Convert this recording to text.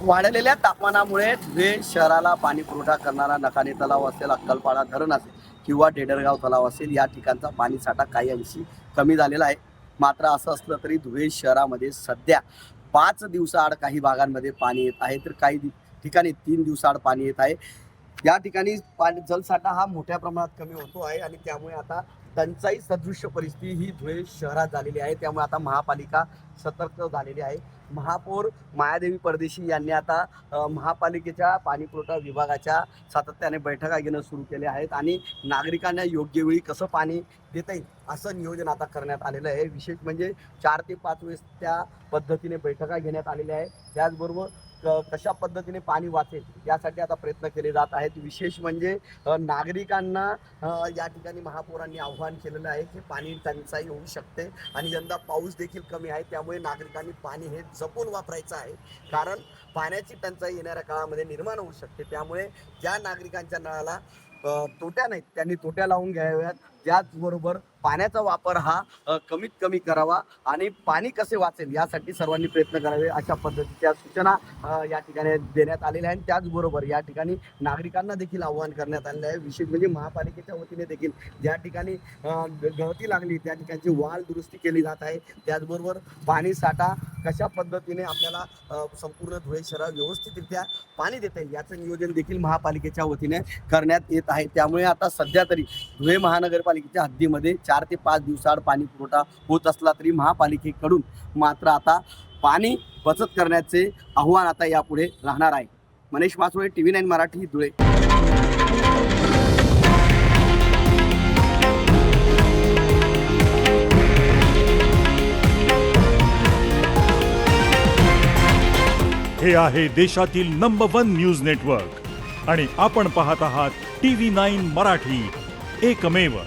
वाढलेल्या तापमानामुळे धुळे शहराला पाणी पुरवठा करणारा नकाने तलाव असेल, अक्कलपाडा धरण असेल किंवा डेडरगाव तलाव असेल, या ठिकाणचा पाणीसाठा काही अंशी कमी झालेला आहे. मात्र असं असलं तरी धुळे शहरामध्ये सध्या 5 दिवसाआड काही भागांमध्ये पाणी येत आहे, तर काही ठिकाणी 3 दिवसाआड पाणी येत आहे. या ठिकाणी पाणी जलसाठा हा मोठ्या प्रमाणात कमी होतो आहे आणि त्यामुळे आता टंचाई सदृश्य परिस्थिती ही धुळे शहरात झालेली आहे. त्यामुळे आता महापालिका सतर्क झालेली आहे. महापौर मायादेवी परदेशी यांनी आता महापालिकेच्या पाणीपुरवठा विभागाच्या सातत्याने बैठका घेणं सुरू केले आहेत आणि नागरिकांना योग्य वेळी कसं पाणी देता येईल असं नियोजन आता करण्यात आलेलं आहे. विशेष म्हणजे 4 ते 5 वेळेस त्या पद्धतीने बैठका घेण्यात आलेल्या आहे. त्याचबरोबर कशा पद्धतीने पाणी वाचेल यासाठी आता प्रयत्न केले जात आहेत. विशेष म्हणजे नागरिकांना या ठिकाणी महापौरांनी आव्हान केलेलं आहे की पाणी टंचाई होऊ शकते आणि यंदा पाऊस देखील कमी आहे. त्यामुळे नागरिकांनी पाणी हे जपून वापरायचं आहे, कारण पाण्याची टंचाई येणाऱ्या काळामध्ये निर्माण होऊ शकते. त्यामुळे ज्या नागरिकांच्या नळाला तोट्या नाहीत त्यांनी तोट्या लावून घ्याव्यात. त्याचबरोबर पाण्याचा वापर हा कमीत कमी करावा आणि पाणी कसे वाचेल यासाठी सर्वांनी प्रयत्न करावे, अशा पद्धतीच्या सूचना या ठिकाणी देण्यात आलेल्या आहेत. त्याचबरोबर या ठिकाणी नागरिकांना देखील आव्हान करण्यात आलेलं आहे. विशेष म्हणजे महापालिकेच्या वतीने देखील ज्या ठिकाणी गळती लागली त्या ठिकाणची वाल दुरुस्ती केली जात आहे. त्याचबरोबर पाणी साठा कशा पद्धतीने आपल्याला संपूर्ण धुळे शहरात व्यवस्थितरित्या पाणी देता येईल याचं नियोजन देखील महापालिकेच्या वतीने करण्यात येत आहे. त्यामुळे आता सध्या तरी धुळे महानगरपालिकेच्या हद्दीमध्ये 4 ते 5 दिवसाआड पाणी पुरवठा होत असला तरी महापालिकेकडून मात्र आता पाणी बचत करण्याचे आव्हान आता यापुढे राहणार आहे. मनीष मासोळे, TV9 मराठी, धुळे. हे आहे देशातील नंबर 1 न्यूज नेटवर्क आणि आपण पाहत आहात TV9 मराठी, एकमेव.